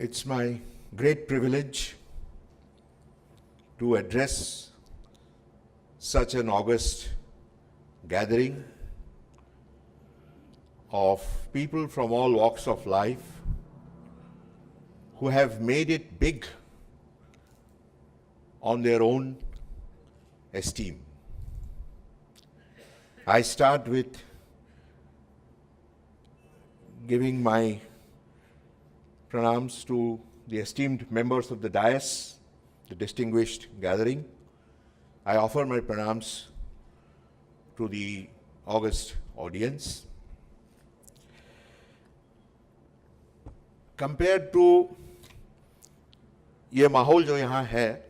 It's my great privilege to address such an august gathering of people from all walks of life who have made it big on their own esteem. I start with giving my pranams to the esteemed members of the dais, the distinguished gathering. I offer my pranams to the august audience. Compared to ये माहौल जो यहाँ है,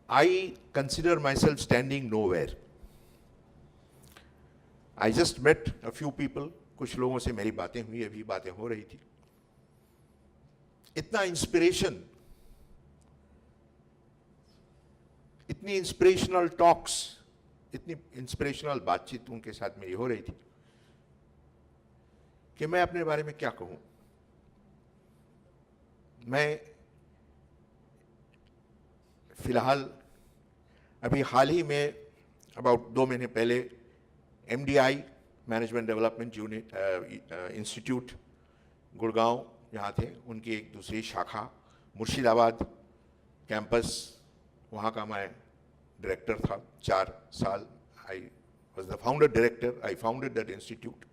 I consider myself standing nowhere. I just met a few people. कुछ लोगों से मेरी बातें हुई, अभी बातें हो रही थी. इतना इंस्पिरेशन, इतनी इंस्पिरेशनल टॉक्स, इतनी इंस्पिरेशनल बातचीत उनके साथ मेरी हो रही थी कि मैं अपने बारे में क्या कहूं. मैं फिलहाल अभी हाल ही में अबाउट 2 महीने पहले MDI management development unit institute Gurgaon यहाँ थे, उनकी एक दूसरी शाखा मुर्शिदाबाद कैंपस, वहाँ का मैं डायरेक्टर था 4 साल. I was the founder director. I founded that institute.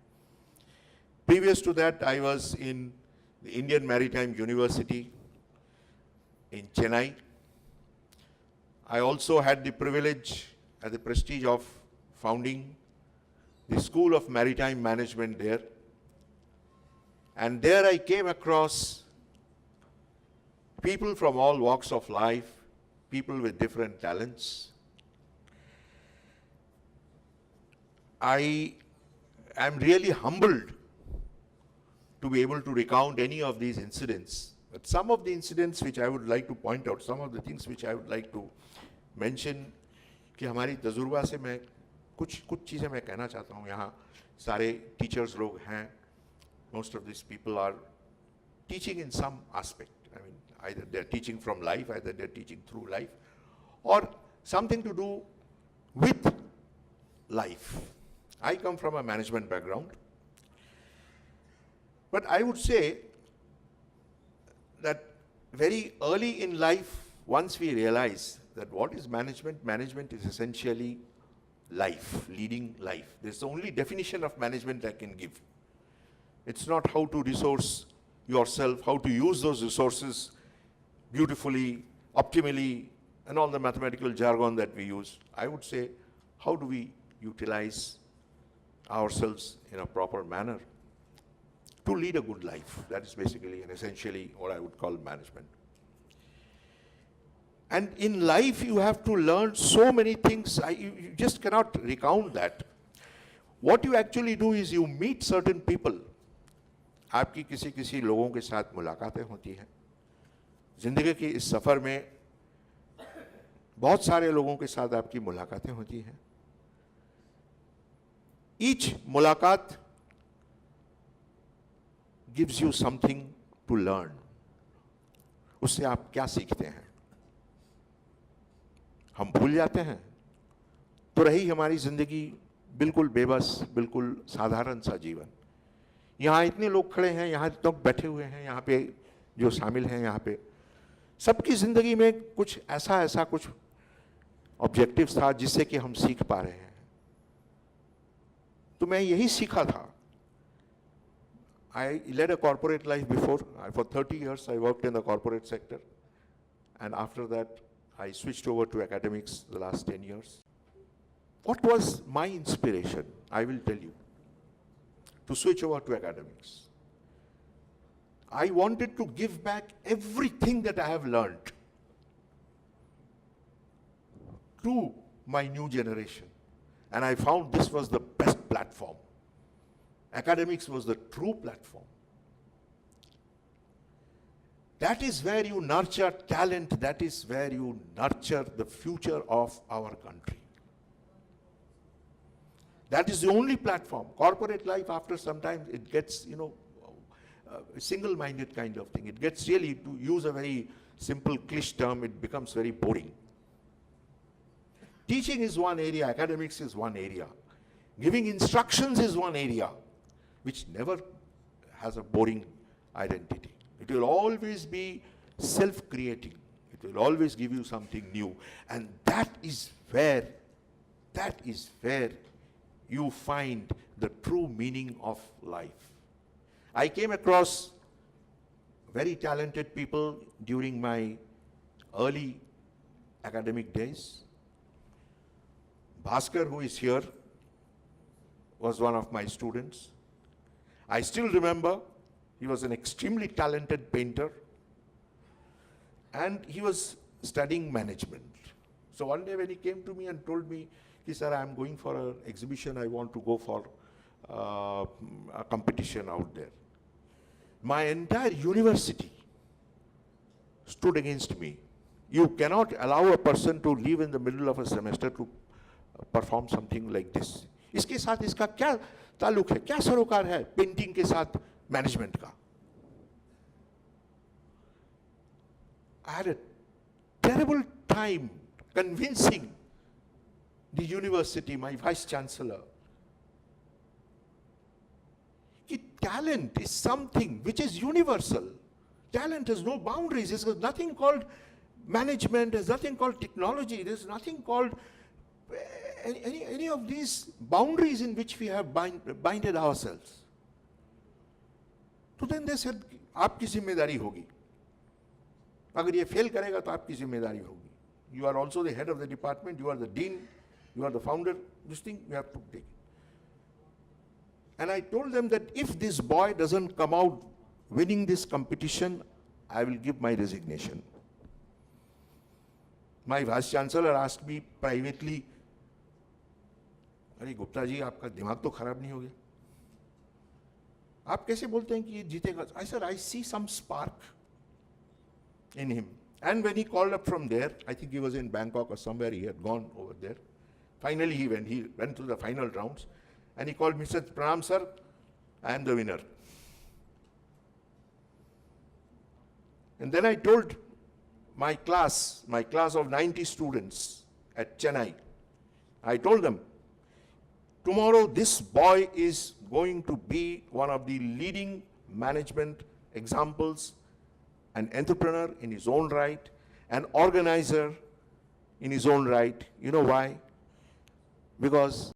Previous to that, I was in the Indian Maritime University in Chennai. I also had the privilege and the prestige of founding the School of Maritime Management there. And there I came across people from all walks of life, people with different talents. I am really humbled to be able to recount any of these incidents. But some of the incidents which I would like to point out, some of the things which I would like to mention, कि हमारी तजुर्बा से मैं कुछ चीज़ें मैं कहना चाहता हूँ. यहाँ सारे टीचर्स लोग हैं. Most of these people are teaching in some aspect. I mean, either they're teaching from life, either they're teaching through life, or something to do with life. I come from a management background. But I would say that very early in life, once we realize that what is management, management is essentially life, leading life. There's the only definition of management I can give. It's not how to resource yourself, how to use those resources beautifully, optimally, and all the mathematical jargon that we use. I would say, how do we utilize ourselves in a proper manner to lead a good life? That is basically and essentially what I would call management. And in life, you have to learn so many things. You just cannot recount that. What you actually do is you meet certain people. आपकी किसी लोगों के साथ मुलाकातें होती हैं. जिंदगी की इस सफ़र में बहुत सारे लोगों के साथ आपकी मुलाकातें होती हैं. Each मुलाकात gives you something to learn. उससे आप क्या सीखते हैं? हम भूल जाते हैं तो रही हमारी जिंदगी बिल्कुल बेबस, बिल्कुल साधारण सा जीवन. यहाँ इतने लोग खड़े हैं, यहाँ तो बैठे हुए हैं, यहाँ पे जो शामिल हैं, यहाँ पे सबकी जिंदगी में कुछ ऐसा कुछ ऑब्जेक्टिव्स था जिससे कि हम सीख पा रहे हैं. तो मैं यही सीखा था. I led a corporate life before. For 30 years, I worked in the corporate sector. And after that, I switched over to academics the last 10 years. What was my inspiration? I will tell you. To switch over to academics. I wanted to give back everything that I have learned to my new generation. And I found this was the best platform. Academics was the true platform. That is where you nurture talent. That is where you nurture the future of our country. That is the only platform. Corporate life, after some time, it gets, a single-minded kind of thing. It gets really, to use a very simple cliché term, it becomes very boring. Teaching is one area, academics is one area. Giving instructions is one area, which never has a boring identity. It will always be self-creating. It will always give you something new. And that is where you find the true meaning of life. I came across very talented people during my early academic days. Bhaskar, who is here, was one of my students. I still remember he was an extremely talented painter, and he was studying management. So one day when he came to me and told me, he said, I'm going for an exhibition, I want to go for a competition out there. My entire university stood against me. You cannot allow a person to leave in the middle of a semester to perform something like this. इसके साथ इसका क्या ताल्लुक है, क्या सरोकार है painting के साथ मैनेजमेंट का? I had a terrible time convincing the university, my vice chancellor, that talent is something which is universal. Talent has no boundaries. There's nothing called management. There's nothing called technology. There's nothing called any of these boundaries in which we have binded ourselves. So then they said, आपकी जिम्मेदारी होगी. अगर ये fail करेगा तो आपकी जिम्मेदारी होगी. You are also the head of the department. You are the dean. You are the founder. This thing you have to take. And I told them that if this boy doesn't come out winning this competition, I will give my resignation. My vice chancellor asked me privately, अरे गुप्ता जी आपका दिमाग तो खराब नहीं हो गया? आप कैसे बोलते हैं कि ये जीतेगा? I said, I see some spark in him. And when he called up from there, I think he was in Bangkok or somewhere, he had gone over there. Finally he went to the final rounds, and he called me and said, Pranam sir, I am the winner. And then I told my class of 90 students at Chennai, I told them, tomorrow this boy is going to be one of the leading management examples, an entrepreneur in his own right, an organizer in his own right. You know why? Because